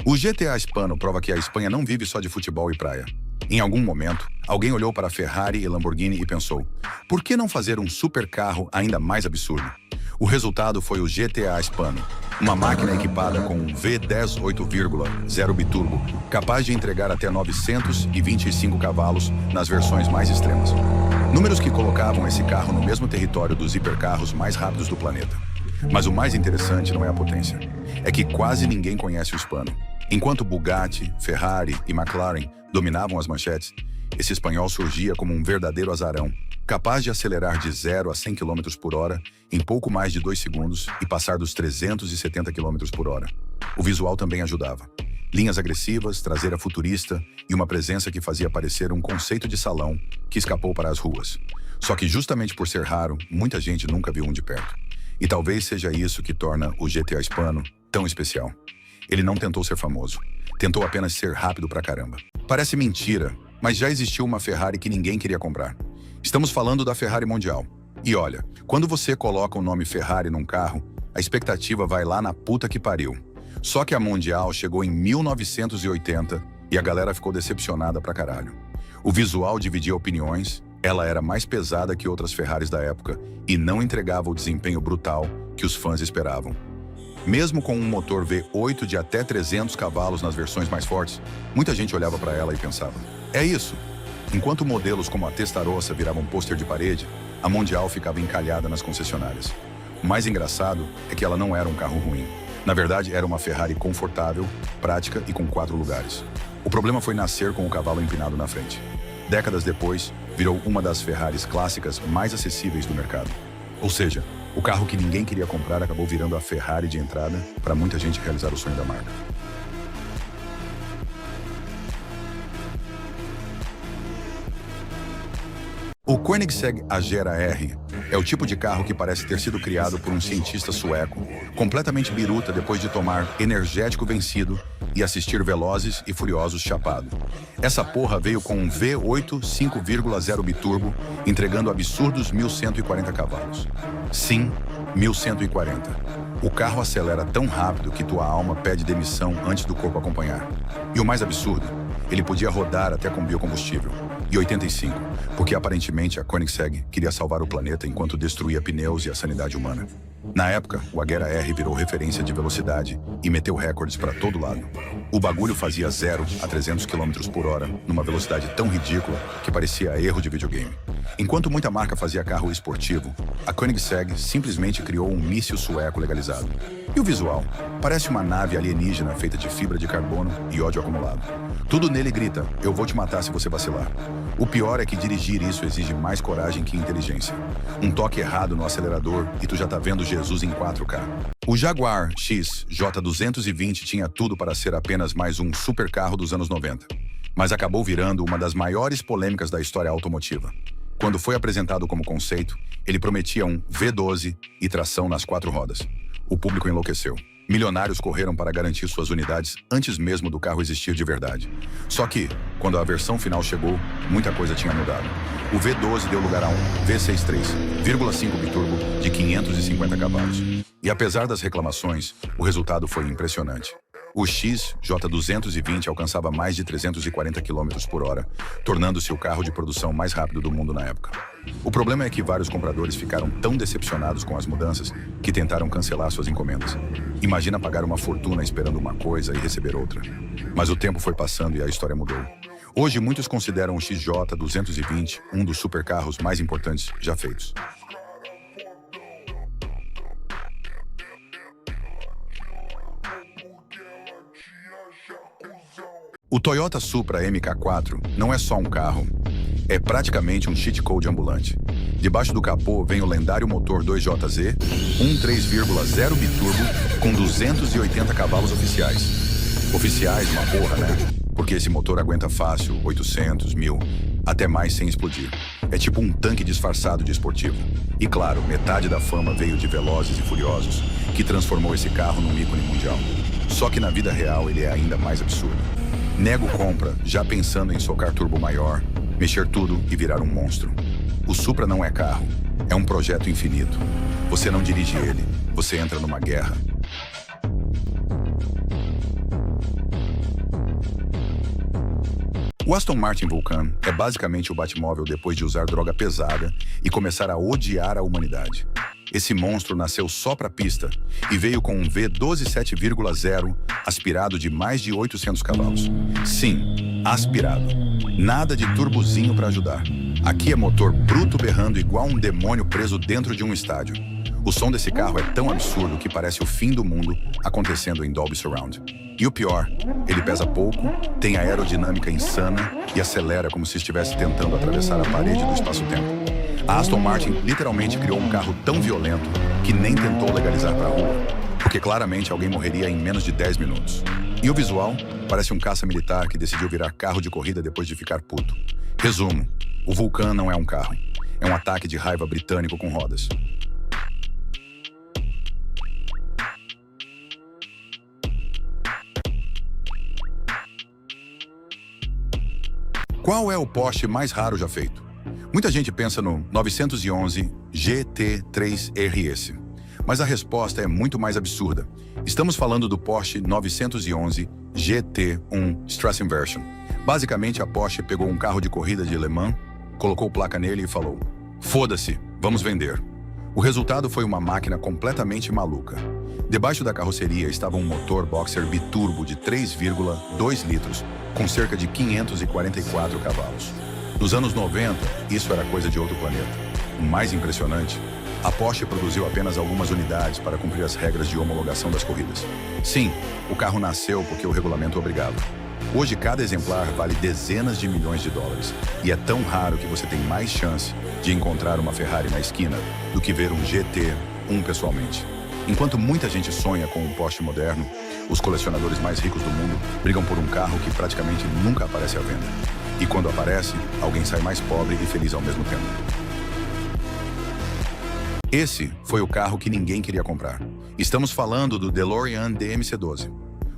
O GTA Hispano prova que a Espanha não vive só de futebol e praia. Em algum momento, alguém olhou para a Ferrari e Lamborghini e pensou: por que não fazer um supercarro ainda mais absurdo? O resultado foi o GTA Hispano, uma máquina equipada com um V10 8,0 biturbo, capaz de entregar até 925 cavalos nas versões mais extremas. Números que colocavam esse carro no mesmo território dos hipercarros mais rápidos do planeta. Mas o mais interessante não é a potência, é que quase ninguém conhece o Hispano. Enquanto Bugatti, Ferrari e McLaren dominavam as manchetes, esse espanhol surgia como um verdadeiro azarão, capaz de acelerar de 0 a 100 km por hora em pouco mais de 2 segundos e passar dos 370 km por hora. O visual também ajudava. Linhas agressivas, traseira futurista e uma presença que fazia parecer um conceito de salão que escapou para as ruas. Só que justamente por ser raro, muita gente nunca viu um de perto. E talvez seja isso que torna o GTA Hispano tão especial. Ele não tentou ser famoso, tentou apenas ser rápido pra caramba. Parece mentira, mas já existiu uma Ferrari que ninguém queria comprar. Estamos falando da Ferrari Mundial. E olha, quando você coloca o nome Ferrari num carro, a expectativa vai lá na puta que pariu. Só que a Mundial chegou em 1980 e a galera ficou decepcionada pra caralho. O visual dividia opiniões, ela era mais pesada que outras Ferraris da época e não entregava o desempenho brutal que os fãs esperavam. Mesmo com um motor V8 de até 300 cavalos nas versões mais fortes, muita gente olhava para ela e pensava: é isso. Enquanto modelos como a Testarossa viravam pôster de parede, a Mundial ficava encalhada nas concessionárias. O mais engraçado é que ela não era um carro ruim. Na verdade, era uma Ferrari confortável, prática e com 4 lugares. O problema foi nascer com o cavalo empinado na frente. Décadas depois, virou uma das Ferraris clássicas mais acessíveis do mercado. Ou seja, o carro que ninguém queria comprar acabou virando a Ferrari de entrada para muita gente realizar o sonho da marca. O Koenigsegg Agera R é o tipo de carro que parece ter sido criado por um cientista sueco, completamente biruta depois de tomar energético vencido e assistir Velozes e Furiosos chapado. Essa porra veio com um V8 5,0 biturbo, entregando absurdos 1.140 cavalos. Sim, 1.140. O carro acelera tão rápido que tua alma pede demissão antes do corpo acompanhar. E o mais absurdo, ele podia rodar até com biocombustível. E 85, porque aparentemente a Koenigsegg queria salvar o planeta enquanto destruía pneus e a sanidade humana. Na época, o Agera R virou referência de velocidade e meteu recordes para todo lado. O bagulho fazia 0 a 300 km por hora numa velocidade tão ridícula que parecia erro de videogame. Enquanto muita marca fazia carro esportivo, a Koenigsegg simplesmente criou um míssil sueco legalizado. E o visual? Parece uma nave alienígena feita de fibra de carbono e ódio acumulado. Tudo nele grita: eu vou te matar se você vacilar. O pior é que dirigir isso exige mais coragem que inteligência. Um toque errado no acelerador e tu já tá vendo Jesus em 4K. O Jaguar XJ220 tinha tudo para ser apenas mais um supercarro dos anos 90, mas acabou virando uma das maiores polêmicas da história automotiva. Quando foi apresentado como conceito, ele prometia um V12 e tração nas 4 rodas. O público enlouqueceu. Milionários correram para garantir suas unidades antes mesmo do carro existir de verdade. Só que, quando a versão final chegou, muita coisa tinha mudado. O V12 deu lugar a um V63, 1,5 biturbo de 550 cavalos. E apesar das reclamações, o resultado foi impressionante. O XJ220 alcançava mais de 340 km por hora, tornando-se o carro de produção mais rápido do mundo na época. O problema é que vários compradores ficaram tão decepcionados com as mudanças que tentaram cancelar suas encomendas. Imagina pagar uma fortuna esperando uma coisa e receber outra. Mas o tempo foi passando e a história mudou. Hoje, muitos consideram o XJ220 um dos supercarros mais importantes já feitos. O Toyota Supra MK4 não é só um carro, é praticamente um cheat code ambulante. Debaixo do capô vem o lendário motor 2JZ, um 3,0 biturbo com 280 cavalos oficiais. Oficiais, uma porra, né? Porque esse motor aguenta fácil 800, 1000, até mais sem explodir. É tipo um tanque disfarçado de esportivo. E claro, metade da fama veio de Velozes e Furiosos, que transformou esse carro num ícone mundial. Só que na vida real ele é ainda mais absurdo. Nego compra, já pensando em socar turbo maior, mexer tudo e virar um monstro. O Supra não é carro, é um projeto infinito. Você não dirige ele, você entra numa guerra. O Aston Martin Vulcan é basicamente o Batmóvel depois de usar droga pesada e começar a odiar a humanidade. Esse monstro nasceu só para pista e veio com um V12 7,0 aspirado de mais de 800 cavalos. Sim, aspirado. Nada de turbozinho para ajudar. Aqui é motor bruto berrando igual um demônio preso dentro de um estádio. O som desse carro é tão absurdo que parece o fim do mundo acontecendo em Dolby Surround. E o pior, ele pesa pouco, tem aerodinâmica insana e acelera como se estivesse tentando atravessar a parede do espaço-tempo. A Aston Martin literalmente criou um carro tão violento que nem tentou legalizar para a rua, porque claramente alguém morreria em menos de 10 minutos. E o visual parece um caça militar que decidiu virar carro de corrida depois de ficar puto. Resumo, o Vulcan não é um carro, é um ataque de raiva britânico com rodas. Qual é o Porsche mais raro já feito? Muita gente pensa no 911 GT3 RS, mas a resposta é muito mais absurda. Estamos falando do Porsche 911 GT1 Straßenversion. Basicamente, a Porsche pegou um carro de corrida de Le Mans, colocou placa nele e falou: "Foda-se, vamos vender." O resultado foi uma máquina completamente maluca. Debaixo da carroceria estava um motor boxer biturbo de 3,2 litros, com cerca de 544 cavalos. Nos anos 90, isso era coisa de outro planeta. O mais impressionante, a Porsche produziu apenas algumas unidades para cumprir as regras de homologação das corridas. Sim, o carro nasceu porque o regulamento obrigava. Hoje, cada exemplar vale dezenas de milhões de dólares, e é tão raro que você tem mais chance de encontrar uma Ferrari na esquina do que ver um GT1 pessoalmente. Enquanto muita gente sonha com um Porsche moderno, os colecionadores mais ricos do mundo brigam por um carro que praticamente nunca aparece à venda. E quando aparece, alguém sai mais pobre e feliz ao mesmo tempo. Esse foi o carro que ninguém queria comprar. Estamos falando do DeLorean DMC-12.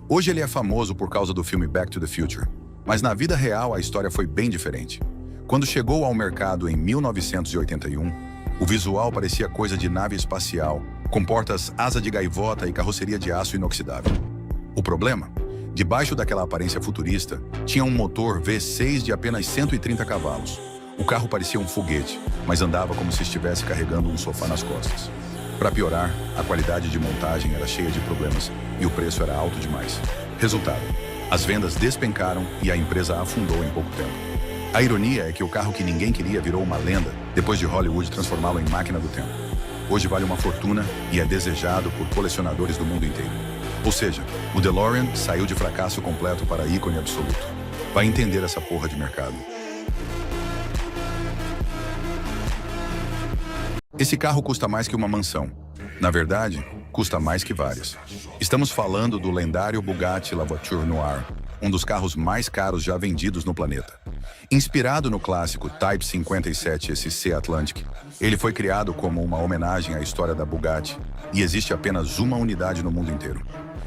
Hoje ele é famoso por causa do filme Back to the Future, mas na vida real a história foi bem diferente. Quando chegou ao mercado em 1981, o visual parecia coisa de nave espacial, com portas asa de gaivota e carroceria de aço inoxidável. O problema? Debaixo daquela aparência futurista, tinha um motor V6 de apenas 130 cavalos. O carro parecia um foguete, mas andava como se estivesse carregando um sofá nas costas. Para piorar, a qualidade de montagem era cheia de problemas e o preço era alto demais. Resultado, as vendas despencaram e a empresa afundou em pouco tempo. A ironia é que o carro que ninguém queria virou uma lenda depois de Hollywood transformá-lo em máquina do tempo. Hoje vale uma fortuna e é desejado por colecionadores do mundo inteiro. Ou seja, o DeLorean saiu de fracasso completo para ícone absoluto. Vai entender essa porra de mercado. Esse carro custa mais que uma mansão. Na verdade, custa mais que várias. Estamos falando do lendário Bugatti La Voiture Noire, um dos carros mais caros já vendidos no planeta. Inspirado no clássico Type 57 SC Atlantic, ele foi criado como uma homenagem à história da Bugatti e existe apenas uma unidade no mundo inteiro.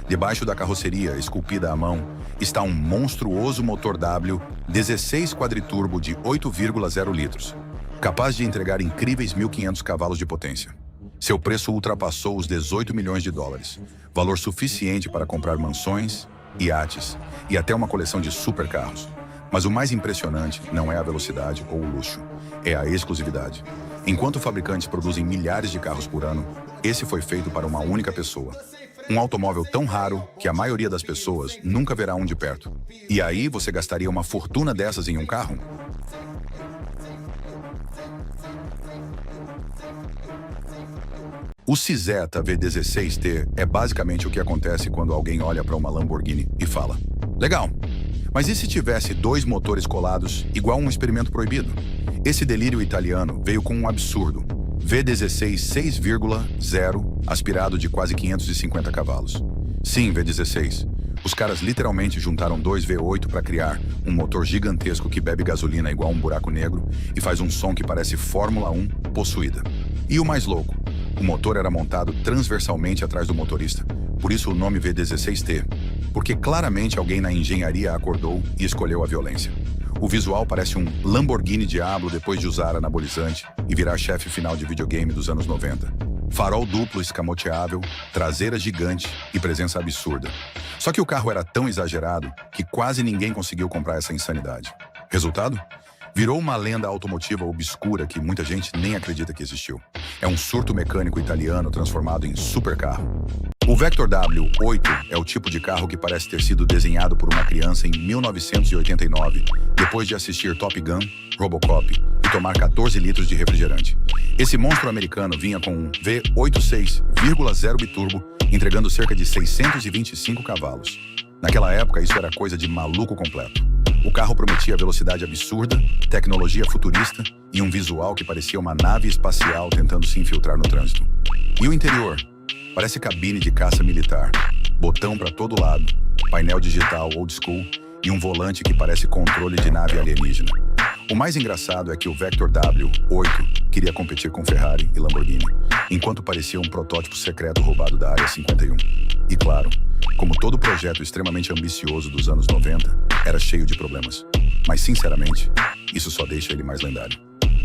Debaixo da carroceria, esculpida à mão, está um monstruoso motor W 16 quadriturbo de 8,0 litros, capaz de entregar incríveis 1.500 cavalos de potência. Seu preço ultrapassou os 18 milhões de dólares, valor suficiente para comprar mansões, iates e até uma coleção de supercarros. Mas o mais impressionante não é a velocidade ou o luxo, é a exclusividade. Enquanto fabricantes produzem milhares de carros por ano, esse foi feito para uma única pessoa. Um automóvel tão raro que a maioria das pessoas nunca verá um de perto. E aí você gastaria uma fortuna dessas em um carro? O Cizeta V16T é basicamente o que acontece quando alguém olha para uma Lamborghini e fala: "Legal, mas e se tivesse dois motores colados, igual um experimento proibido?" Esse delírio italiano veio com um absurdo. V16 6,0 aspirado de quase 550 cavalos. Sim, V16. Os caras literalmente juntaram dois V8 para criar um motor gigantesco que bebe gasolina igual um buraco negro e faz um som que parece Fórmula 1 possuída. E o mais louco, o motor era montado transversalmente atrás do motorista, por isso o nome V16T, porque claramente alguém na engenharia acordou e escolheu a violência. O visual parece um Lamborghini Diablo depois de usar anabolizante e virar chefe final de videogame dos anos 90. Farol duplo escamoteável, traseira gigante e presença absurda. Só que o carro era tão exagerado que quase ninguém conseguiu comprar essa insanidade. Resultado? Virou uma lenda automotiva obscura que muita gente nem acredita que existiu. É um surto mecânico italiano transformado em supercarro. O Vector W8 é o tipo de carro que parece ter sido desenhado por uma criança em 1989, depois de assistir Top Gun, Robocop e tomar 14 litros de refrigerante. Esse monstro americano vinha com um V8 6,0 biturbo, entregando cerca de 625 cavalos. Naquela época, isso era coisa de maluco completo. O carro prometia velocidade absurda, tecnologia futurista e um visual que parecia uma nave espacial tentando se infiltrar no trânsito. E o interior? Parece cabine de caça militar, botão para todo lado, painel digital old school e um volante que parece controle de nave alienígena. O mais engraçado é que o Vector W8 queria competir com Ferrari e Lamborghini, enquanto parecia um protótipo secreto roubado da Área 51. E claro, como todo projeto extremamente ambicioso dos anos 90, era cheio de problemas. Mas, sinceramente, isso só deixa ele mais lendário.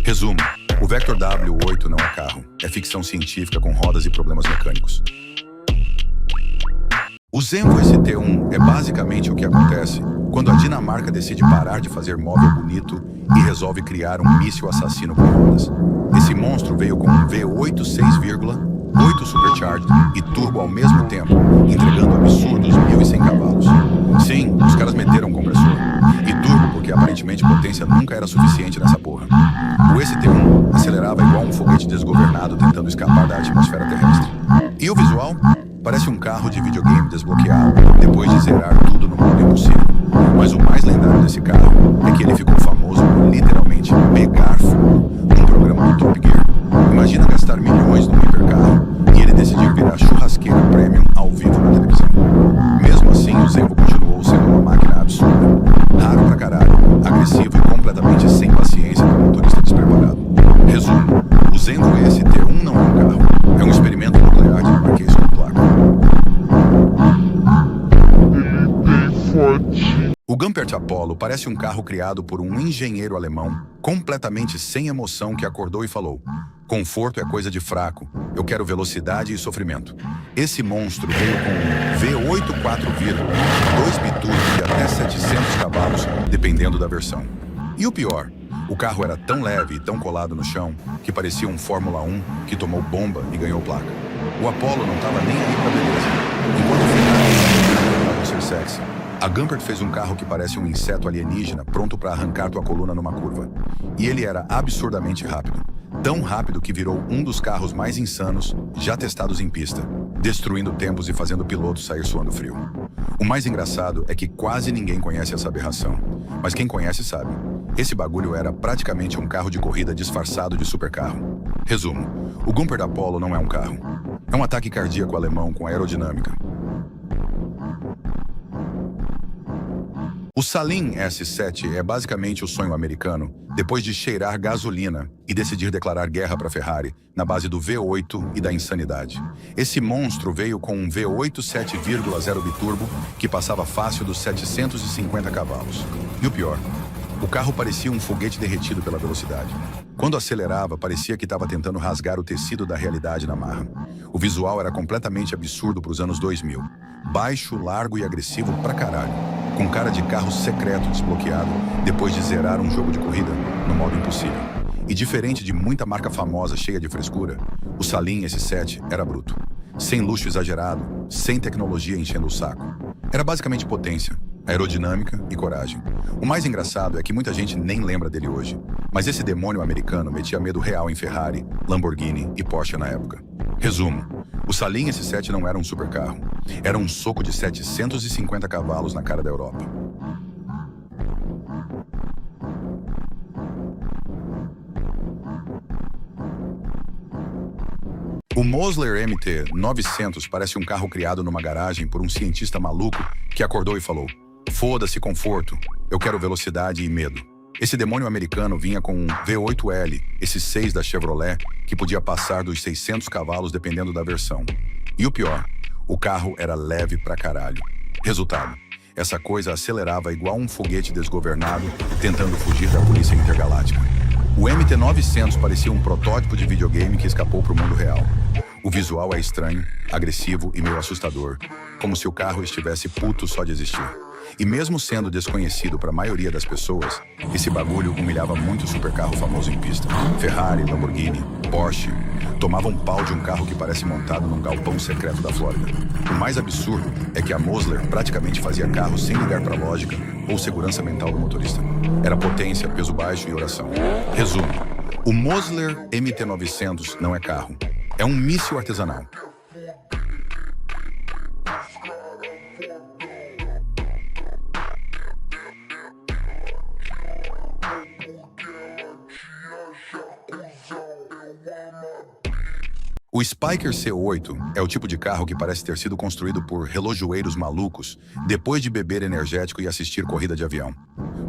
Resumo: o Vector W8 não é carro, é ficção científica com rodas e problemas mecânicos. O Zenvo ST1 é basicamente o que acontece quando a Dinamarca decide parar de fazer móvel bonito e resolve criar um míssil assassino com rodas. Esse monstro veio com um V8 6,8 supercharged e turbo ao mesmo tempo, entregando absurdos 1.100 cavalos. Sim, os caras meteram um compressor. E turbo porque aparentemente potência nunca era suficiente nessa porra. O ST1 acelerava igual um foguete desgovernado tentando escapar da atmosfera terrestre. E o visual? Parece um carro de videogame desbloqueado, depois de zerar tudo no modo impossível. Mas o mais lendário desse carro é que ele ficou famoso por literalmente pegar fogo num programa do Top Gear. Imagina gastar milhões num hipercarro e ele decidir virar churrasqueira premium ao vivo na televisão. Mesmo assim, o Zenvo continuou sendo uma máquina absurda. Raro pra caralho, agressivo e completamente sem paciência para motorista despreparado. Resumo: o Zenvo ST1 não é um carro, é um experimento nuclear dinamarquês com placa. O Gumpert Apollo parece um carro criado por um engenheiro alemão completamente sem emoção que acordou e falou: conforto é coisa de fraco, eu quero velocidade e sofrimento. Esse monstro veio com um V8 4,2 biturbo de até 700 cavalos, dependendo da versão. E o pior, o carro era tão leve e tão colado no chão que parecia um Fórmula 1 que tomou bomba e ganhou placa. O Apollo não estava nem aí pra beleza. Enquanto o Ferrari tentava ser sexy, a Gumpert fez um carro que parece um inseto alienígena pronto para arrancar tua coluna numa curva. E ele era absurdamente rápido. Tão rápido que virou um dos carros mais insanos já testados em pista, destruindo tempos e fazendo o piloto sair suando frio. O mais engraçado é que quase ninguém conhece essa aberração. Mas quem conhece sabe. Esse bagulho era praticamente um carro de corrida disfarçado de supercarro. Resumo: o Gumpert Apollo não é um carro. É um ataque cardíaco alemão com aerodinâmica. O Saleen S7 é basicamente o sonho americano depois de cheirar gasolina e decidir declarar guerra para Ferrari na base do V8 e da insanidade. Esse monstro veio com um V8 7,0 biturbo que passava fácil dos 750 cavalos. E o pior, o carro parecia um foguete derretido pela velocidade. Quando acelerava, parecia que estava tentando rasgar o tecido da realidade na marra. O visual era completamente absurdo para os anos 2000. Baixo, largo e agressivo pra caralho, com cara de carro secreto desbloqueado depois de zerar um jogo de corrida no modo impossível. E diferente de muita marca famosa cheia de frescura, o Saleen S7 era bruto. Sem luxo exagerado, sem tecnologia enchendo o saco. Era basicamente potência, aerodinâmica e coragem. O mais engraçado é que muita gente nem lembra dele hoje, mas esse demônio americano metia medo real em Ferrari, Lamborghini e Porsche na época. Resumo: o Saleen S7 não era um supercarro, era um soco de 750 cavalos na cara da Europa. O Mosler MT-900 parece um carro criado numa garagem por um cientista maluco que acordou e falou: foda-se conforto, eu quero velocidade e medo. Esse demônio americano vinha com um V8L, esse 6 da Chevrolet, que podia passar dos 600 cavalos dependendo da versão. E o pior, o carro era leve pra caralho. Resultado: essa coisa acelerava igual um foguete desgovernado tentando fugir da polícia intergaláctica. O MT-900 parecia um protótipo de videogame que escapou pro mundo real. O visual é estranho, agressivo e meio assustador, como se o carro estivesse puto só de existir. E mesmo sendo desconhecido para a maioria das pessoas, esse bagulho humilhava muito o supercarro famoso em pista. Ferrari, Lamborghini, Porsche tomavam pau de um carro que parece montado num galpão secreto da Flórida. O mais absurdo é que a Mosler praticamente fazia carro sem ligar para lógica ou segurança mental do motorista. Era potência, peso baixo e oração. Resumo: o Mosler MT-900 não é carro, é um míssil artesanal. O Spyker C8 é o tipo de carro que parece ter sido construído por relojoeiros malucos depois de beber energético e assistir corrida de avião.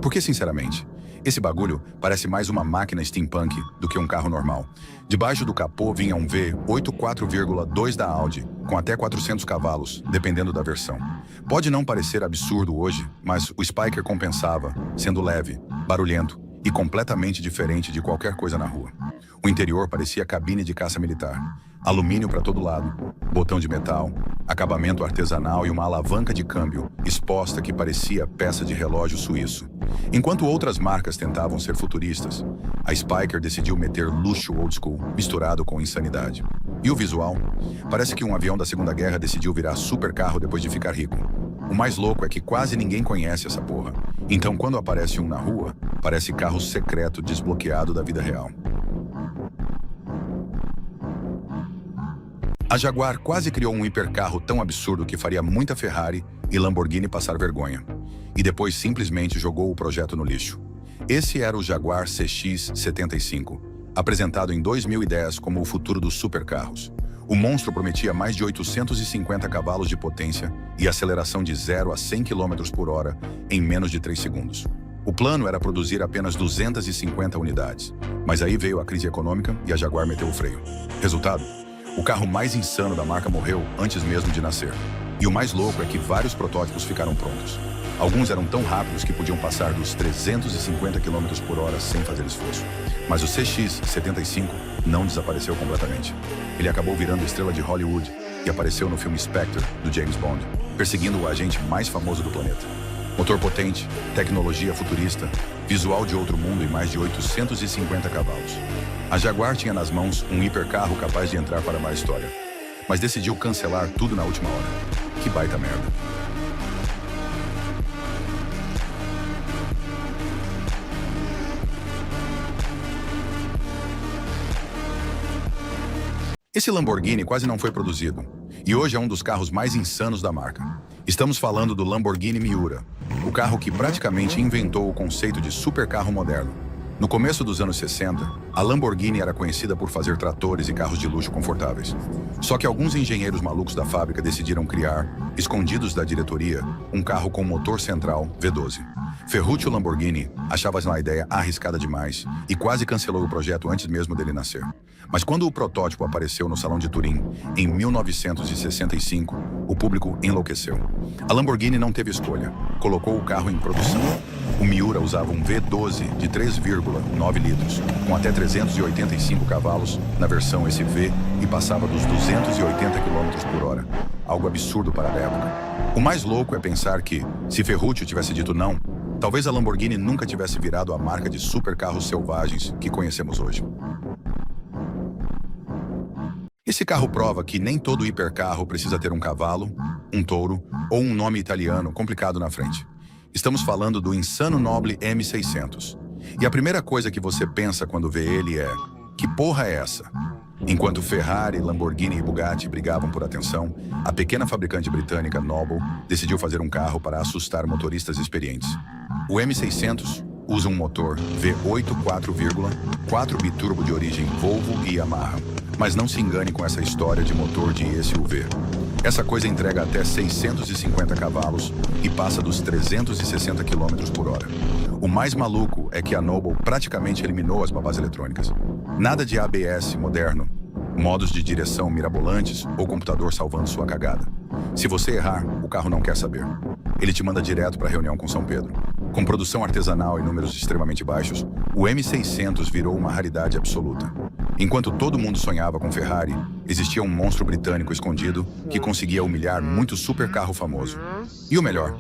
Porque, sinceramente, esse bagulho parece mais uma máquina steampunk do que um carro normal. Debaixo do capô vinha um V8 4,2 da Audi, com até 400 cavalos, dependendo da versão. Pode não parecer absurdo hoje, mas o Spyker compensava, sendo leve, barulhento e completamente diferente de qualquer coisa na rua. O interior parecia cabine de caça militar. Alumínio para todo lado, botão de metal, acabamento artesanal e uma alavanca de câmbio exposta que parecia peça de relógio suíço. Enquanto outras marcas tentavam ser futuristas, a Spyker decidiu meter luxo old school misturado com insanidade. E o visual? Parece que um avião da Segunda Guerra decidiu virar supercarro depois de ficar rico. O mais louco é que quase ninguém conhece essa porra. Então, quando aparece um na rua, parece carro secreto desbloqueado da vida real. A Jaguar quase criou um hipercarro tão absurdo que faria muita Ferrari e Lamborghini passar vergonha. E depois simplesmente jogou o projeto no lixo. Esse era o Jaguar CX-75, apresentado em 2010 como o futuro dos supercarros. O monstro prometia mais de 850 cavalos de potência e aceleração de 0 a 100 km por hora em menos de 3 segundos. O plano era produzir apenas 250 unidades, mas aí veio a crise econômica e a Jaguar meteu o freio. Resultado? O carro mais insano da marca morreu antes mesmo de nascer. E o mais louco é que vários protótipos ficaram prontos. Alguns eram tão rápidos que podiam passar dos 350 km por hora sem fazer esforço. Mas o CX-75 não desapareceu completamente. Ele acabou virando estrela de Hollywood e apareceu no filme Spectre, do James Bond, perseguindo o agente mais famoso do planeta. Motor potente, tecnologia futurista, visual de outro mundo e mais de 850 cavalos. A Jaguar tinha nas mãos um hipercarro capaz de entrar para a história, mas decidiu cancelar tudo na última hora. Que baita merda. Esse Lamborghini quase não foi produzido, e hoje é um dos carros mais insanos da marca. Estamos falando do Lamborghini Miura, o carro que praticamente inventou o conceito de supercarro moderno. No começo dos anos 60, a Lamborghini era conhecida por fazer tratores e carros de luxo confortáveis. Só que alguns engenheiros malucos da fábrica decidiram criar, escondidos da diretoria, um carro com motor central V12. Ferruccio Lamborghini achava a ideia arriscada demais e quase cancelou o projeto antes mesmo dele nascer. Mas quando o protótipo apareceu no Salão de Turim, em 1965, o público enlouqueceu. A Lamborghini não teve escolha, colocou o carro em produção. O Miura usava um V12 de 3,9 litros, com até 385 cavalos na versão SV e passava dos 280 km por hora. Algo absurdo para a época. O mais louco é pensar que, se Ferruccio tivesse dito não, talvez a Lamborghini nunca tivesse virado a marca de supercarros selvagens que conhecemos hoje. Esse carro prova que nem todo hipercarro precisa ter um cavalo, um touro ou um nome italiano complicado na frente. Estamos falando do insano Noble M600. E a primeira coisa que você pensa quando vê ele é: que porra é essa? Enquanto Ferrari, Lamborghini e Bugatti brigavam por atenção, a pequena fabricante britânica Noble decidiu fazer um carro para assustar motoristas experientes. O M600 usa um motor V8 4,4 biturbo de origem Volvo e Yamaha. Mas não se engane com essa história de motor de SUV. Essa coisa entrega até 650 cavalos e passa dos 360 km por hora. O mais maluco é que a Noble praticamente eliminou as babás eletrônicas. Nada de ABS moderno, modos de direção mirabolantes ou computador salvando sua cagada. Se você errar, o carro não quer saber. Ele te manda direto para a reunião com São Pedro. Com produção artesanal e números extremamente baixos, o M600 virou uma raridade absoluta. Enquanto todo mundo sonhava com Ferrari, existia um monstro britânico escondido que conseguia humilhar muito supercarro famoso. E o melhor,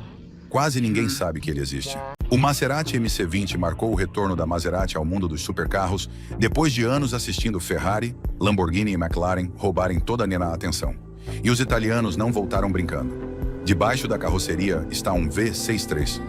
quase ninguém sabe que ele existe. O Maserati MC20 marcou o retorno da Maserati ao mundo dos supercarros depois de anos assistindo Ferrari, Lamborghini e McLaren roubarem toda a atenção. E os italianos não voltaram brincando. Debaixo da carroceria está um V63,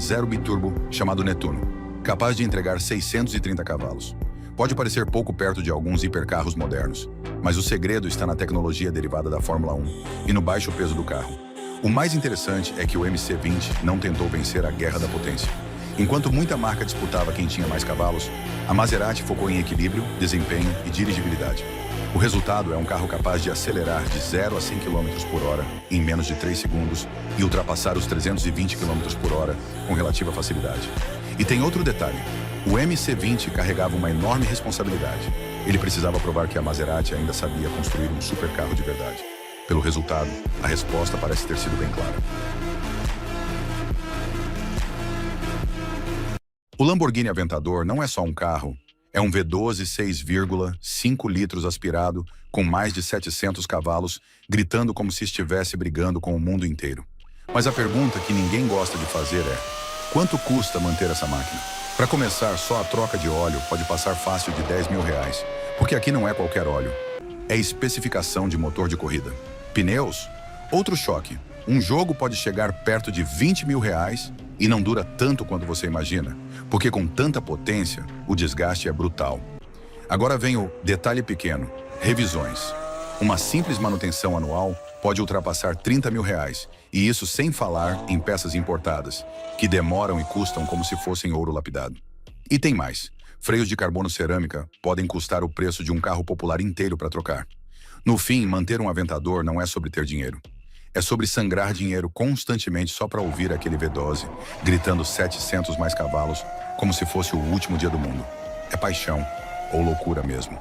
0 biturbo chamado Nettuno, capaz de entregar 630 cavalos. Pode parecer pouco perto de alguns hipercarros modernos, mas o segredo está na tecnologia derivada da Fórmula 1 e no baixo peso do carro. O mais interessante é que o MC20 não tentou vencer a guerra da potência. Enquanto muita marca disputava quem tinha mais cavalos, a Maserati focou em equilíbrio, desempenho e dirigibilidade. O resultado é um carro capaz de acelerar de 0 a 100 km por hora em menos de 3 segundos e ultrapassar os 320 km por hora com relativa facilidade. E tem outro detalhe. O MC20 carregava uma enorme responsabilidade. Ele precisava provar que a Maserati ainda sabia construir um supercarro de verdade. Pelo resultado, a resposta parece ter sido bem clara. O Lamborghini Aventador não é só um carro, é um V12 6,5 litros aspirado com mais de 700 cavalos, gritando como se estivesse brigando com o mundo inteiro. Mas a pergunta que ninguém gosta de fazer é: quanto custa manter essa máquina? Para começar, só a troca de óleo pode passar fácil de R$10 mil, porque aqui não é qualquer óleo. É especificação de motor de corrida. Pneus? Outro choque. Um jogo pode chegar perto de R$20 mil e não dura tanto quanto você imagina, porque com tanta potência, o desgaste é brutal. Agora vem o detalhe pequeno: revisões. Uma simples manutenção anual pode ultrapassar R$30 mil, e isso sem falar em peças importadas, que demoram e custam como se fossem ouro lapidado. E tem mais. Freios de carbono cerâmica podem custar o preço de um carro popular inteiro para trocar. No fim, manter um Aventador não é sobre ter dinheiro. É sobre sangrar dinheiro constantemente só para ouvir aquele V12, gritando 700 mais cavalos, como se fosse o último dia do mundo. É paixão, ou loucura mesmo.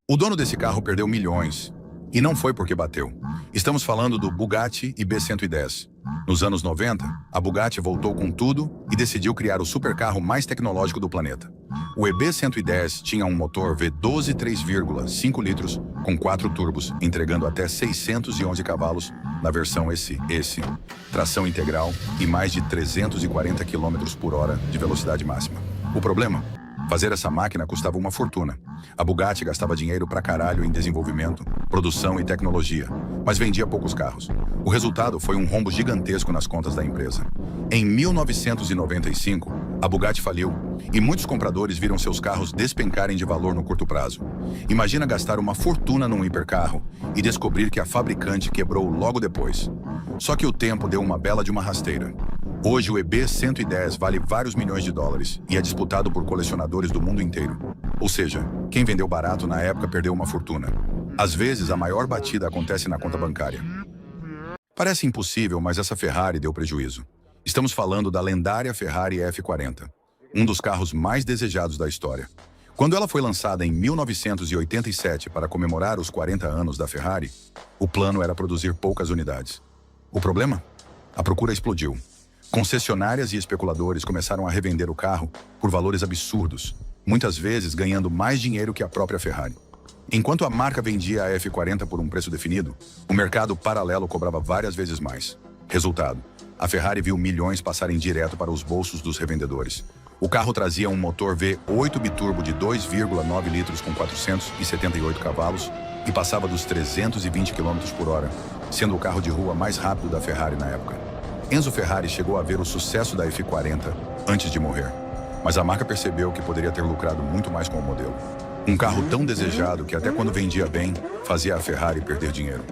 O dono desse carro perdeu milhões, e não foi porque bateu. Estamos falando do Bugatti IB110. Nos anos 90, a Bugatti voltou com tudo e decidiu criar o supercarro mais tecnológico do planeta. O EB110 tinha um motor V12 3,5 litros com 4 turbos, entregando até 611 cavalos na versão esse, tração integral e mais de 340 km por hora de velocidade máxima. O problema? Fazer essa máquina custava uma fortuna. A Bugatti gastava dinheiro pra caralho em desenvolvimento, produção e tecnologia, mas vendia poucos carros. O resultado foi um rombo gigantesco nas contas da empresa. Em 1995, a Bugatti faliu e muitos compradores viram seus carros despencarem de valor no curto prazo. Imagina gastar uma fortuna num hipercarro e descobrir que a fabricante quebrou logo depois. Só que o tempo deu uma bela de uma rasteira. Hoje o EB110 vale vários milhões de dólares e é disputado por colecionadores do mundo inteiro. Ou seja, quem vendeu barato na época perdeu uma fortuna. Às vezes, a maior batida acontece na conta bancária. Parece impossível, mas essa Ferrari deu prejuízo. Estamos falando da lendária Ferrari F40, um dos carros mais desejados da história. Quando ela foi lançada em 1987 para comemorar os 40 anos da Ferrari, o plano era produzir poucas unidades. O problema? A procura explodiu. Concessionárias e especuladores começaram a revender o carro por valores absurdos, muitas vezes ganhando mais dinheiro que a própria Ferrari. Enquanto a marca vendia a F40 por um preço definido, o mercado paralelo cobrava várias vezes mais. Resultado: a Ferrari viu milhões passarem direto para os bolsos dos revendedores. O carro trazia um motor V8 biturbo de 2,9 litros com 478 cavalos e passava dos 320 km por hora, sendo o carro de rua mais rápido da Ferrari na época. Enzo Ferrari chegou a ver o sucesso da F40 antes de morrer, mas a marca percebeu que poderia ter lucrado muito mais com o modelo. Um carro tão desejado que até quando vendia bem, fazia a Ferrari perder dinheiro.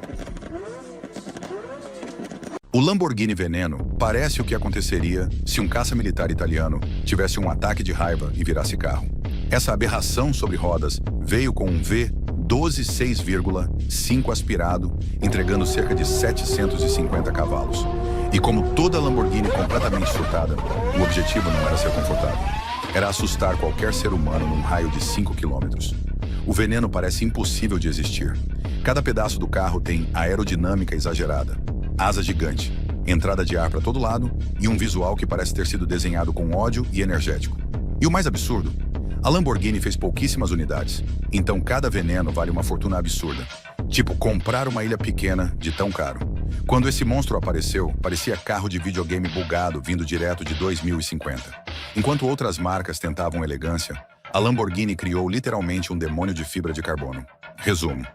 O Lamborghini Veneno parece o que aconteceria se um caça militar italiano tivesse um ataque de raiva e virasse carro. Essa aberração sobre rodas veio com um V12 6,5 aspirado, entregando cerca de 750 cavalos. E como toda Lamborghini completamente chutada, o objetivo não era ser confortável. Era assustar qualquer ser humano num raio de 5 quilômetros. O Veneno parece impossível de existir. Cada pedaço do carro tem aerodinâmica exagerada, asa gigante, entrada de ar para todo lado e um visual que parece ter sido desenhado com ódio e energético. E o mais absurdo? A Lamborghini fez pouquíssimas unidades, então cada Veneno vale uma fortuna absurda. Tipo comprar uma ilha pequena de tão caro. Quando esse monstro apareceu, parecia carro de videogame bugado vindo direto de 2050. Enquanto outras marcas tentavam elegância, a Lamborghini criou literalmente um demônio de fibra de carbono. Resumo: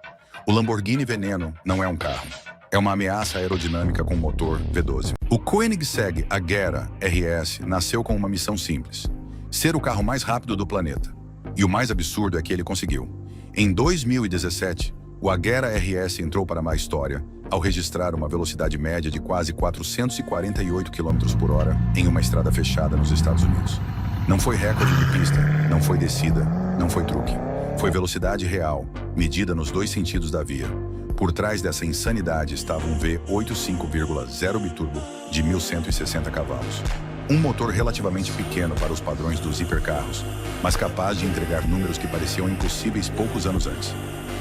o Lamborghini Veneno não é um carro. É uma ameaça aerodinâmica com motor V12. O Koenigsegg Agera RS nasceu com uma missão simples: ser o carro mais rápido do planeta. E o mais absurdo é que ele conseguiu. Em 2017, o Agera RS entrou para a história ao registrar uma velocidade média de quase 448 km/h em uma estrada fechada nos Estados Unidos. Não foi recorde de pista, não foi descida, não foi truque. Foi velocidade real, medida nos dois sentidos da via. Por trás dessa insanidade estava um V8 5,0 biturbo de 1.160 cavalos. Um motor relativamente pequeno para os padrões dos hipercarros, mas capaz de entregar números que pareciam impossíveis poucos anos antes.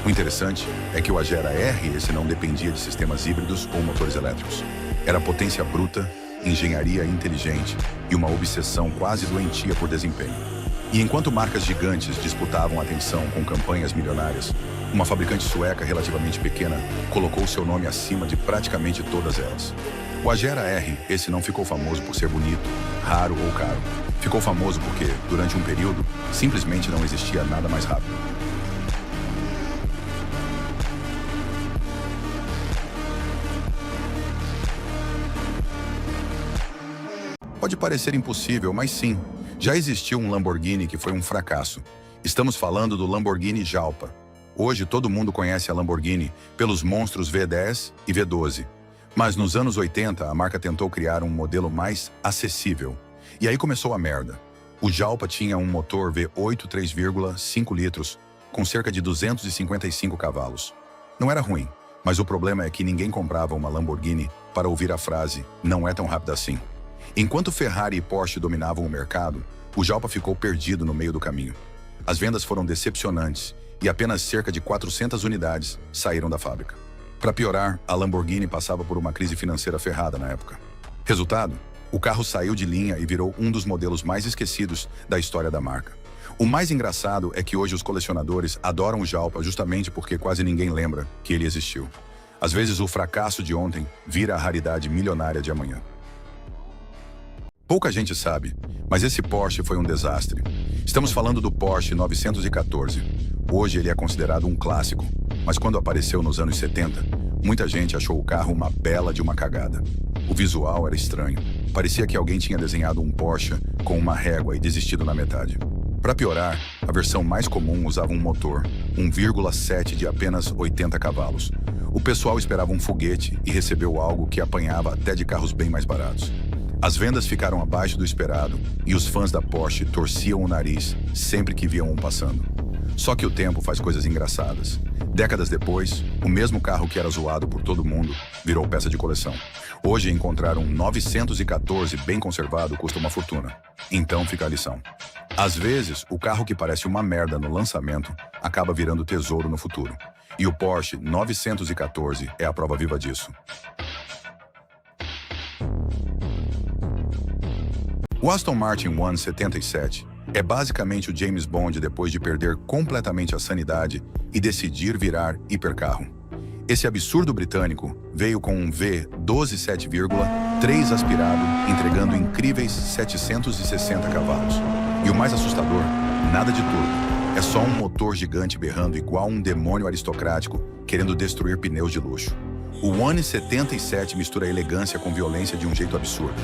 O interessante é que o Agera RS não dependia de sistemas híbridos ou motores elétricos. Era potência bruta, engenharia inteligente e uma obsessão quase doentia por desempenho. E enquanto marcas gigantes disputavam atenção com campanhas milionárias, uma fabricante sueca relativamente pequena colocou seu nome acima de praticamente todas elas. O Agera R, esse não ficou famoso por ser bonito, raro ou caro. Ficou famoso porque, durante um período, simplesmente não existia nada mais rápido. Pode parecer impossível, mas sim, já existiu um Lamborghini que foi um fracasso. Estamos falando do Lamborghini Jalpa. Hoje todo mundo conhece a Lamborghini pelos monstros V10 e V12. Mas nos anos 80 a marca tentou criar um modelo mais acessível. E aí começou a merda. O Jalpa tinha um motor V8 3,5 litros, com cerca de 255 cavalos. Não era ruim, mas o problema é que ninguém comprava uma Lamborghini para ouvir a frase "não é tão rápido assim". Enquanto Ferrari e Porsche dominavam o mercado, o Jalpa ficou perdido no meio do caminho. As vendas foram decepcionantes e apenas cerca de 400 unidades saíram da fábrica. Para piorar, a Lamborghini passava por uma crise financeira ferrada na época. Resultado? O carro saiu de linha e virou um dos modelos mais esquecidos da história da marca. O mais engraçado é que hoje os colecionadores adoram o Jalpa justamente porque quase ninguém lembra que ele existiu. Às vezes o fracasso de ontem vira a raridade milionária de amanhã. Pouca gente sabe, mas esse Porsche foi um desastre. Estamos falando do Porsche 914. Hoje ele é considerado um clássico, mas quando apareceu nos anos 70, muita gente achou o carro uma bela de uma cagada. O visual era estranho. Parecia que alguém tinha desenhado um Porsche com uma régua e desistido na metade. Para piorar, a versão mais comum usava um motor, 1,7 de apenas 80 cavalos. O pessoal esperava um foguete e recebeu algo que apanhava até de carros bem mais baratos. As vendas ficaram abaixo do esperado e os fãs da Porsche torciam o nariz sempre que viam um passando. Só que o tempo faz coisas engraçadas. Décadas depois, o mesmo carro que era zoado por todo mundo virou peça de coleção. Hoje, encontrar um 914 bem conservado custa uma fortuna. Então fica a lição. Às vezes, o carro que parece uma merda no lançamento acaba virando tesouro no futuro. E o Porsche 914 é a prova viva disso. O Aston Martin 177 é basicamente o James Bond depois de perder completamente a sanidade e decidir virar hipercarro. Esse absurdo britânico veio com um V12 7,3 aspirado, entregando incríveis 760 cavalos. E o mais assustador, nada de turbo. É só um motor gigante berrando igual um demônio aristocrático querendo destruir pneus de luxo. O 177 mistura elegância com violência de um jeito absurdo.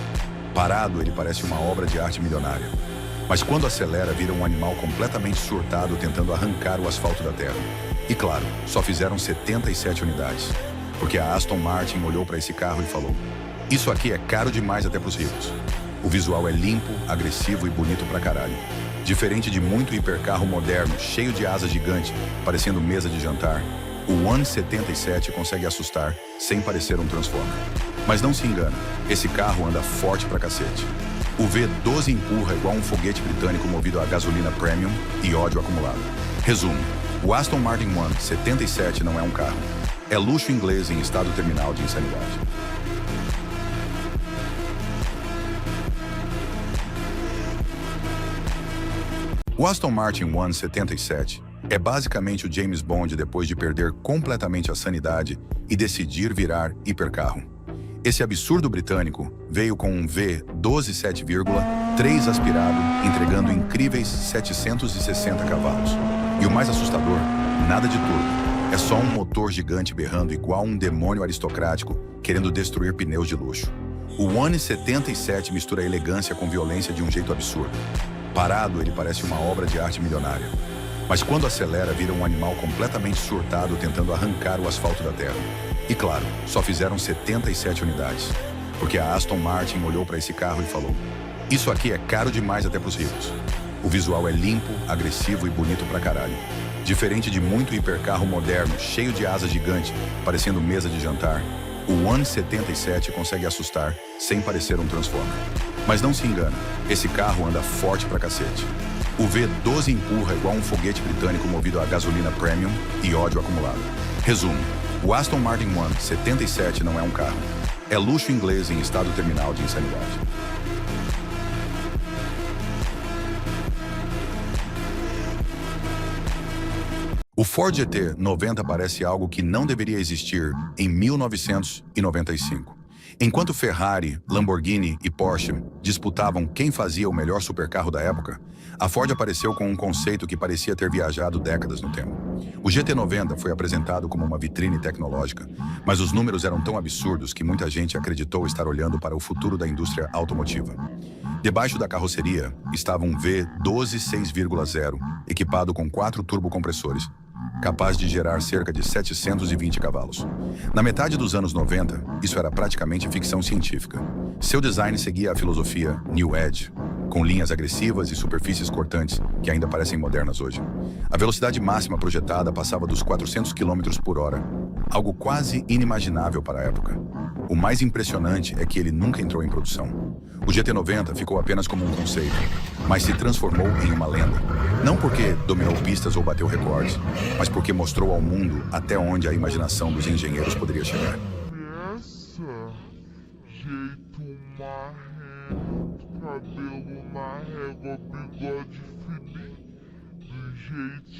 Parado, ele parece uma obra de arte milionária. Mas quando acelera, vira um animal completamente surtado tentando arrancar o asfalto da terra. E claro, só fizeram 77 unidades. Porque a Aston Martin olhou para esse carro e falou: "Isso aqui é caro demais até pros ricos". O visual é limpo, agressivo e bonito pra caralho. Diferente de muito hipercarro moderno, cheio de asa gigante, parecendo mesa de jantar, o 177 consegue assustar sem parecer um Transformer. Mas não se engana, esse carro anda forte pra cacete. O V12 empurra igual um foguete britânico movido a gasolina premium e ódio acumulado. Resumo: o Aston Martin 177 não é um carro. É luxo inglês em estado terminal de insanidade. O Aston Martin 177 É basicamente o James Bond depois de perder completamente a sanidade e decidir virar hipercarro. Esse absurdo britânico veio com um V12 7,3 aspirado, entregando incríveis 760 cavalos. E o mais assustador, nada de turbo. É só um motor gigante berrando igual um demônio aristocrático querendo destruir pneus de luxo. O One 77 mistura elegância com violência de um jeito absurdo. Parado, ele parece uma obra de arte milionária. Mas quando acelera, vira um animal completamente surtado tentando arrancar o asfalto da terra. E claro, só fizeram 77 unidades. Porque a Aston Martin olhou para esse carro e falou: "Isso aqui é caro demais até pros ricos." O visual é limpo, agressivo e bonito pra caralho. Diferente de muito hipercarro moderno, cheio de asa gigante, parecendo mesa de jantar, o One 77 consegue assustar sem parecer um Transformer. Mas não se engana, esse carro anda forte pra cacete. O V12 empurra igual um foguete britânico movido a gasolina premium e ódio acumulado. Resumo, o Aston Martin One 77 não é um carro. É luxo inglês em estado terminal de insanidade. O Ford GT90 parece algo que não deveria existir em 1995. Enquanto Ferrari, Lamborghini e Porsche disputavam quem fazia o melhor supercarro da época, a Ford apareceu com um conceito que parecia ter viajado décadas no tempo. O GT90 foi apresentado como uma vitrine tecnológica, mas os números eram tão absurdos que muita gente acreditou estar olhando para o futuro da indústria automotiva. Debaixo da carroceria estava um V12 6,0, equipado com 4 turbocompressores, capaz de gerar cerca de 720 cavalos. Na metade dos anos 90, isso era praticamente ficção científica. Seu design seguia a filosofia New Edge, com linhas agressivas e superfícies cortantes que ainda parecem modernas hoje. A velocidade máxima projetada passava dos 400 km por hora, algo quase inimaginável para a época. O mais impressionante é que ele nunca entrou em produção. O GT90 ficou apenas como um conceito, mas se transformou em uma lenda. Não porque dominou pistas ou bateu recordes, mas porque mostrou ao mundo até onde a imaginação dos engenheiros poderia chegar. Jeito marrento, cabelo na régua, bigode fininho, do jeitinho.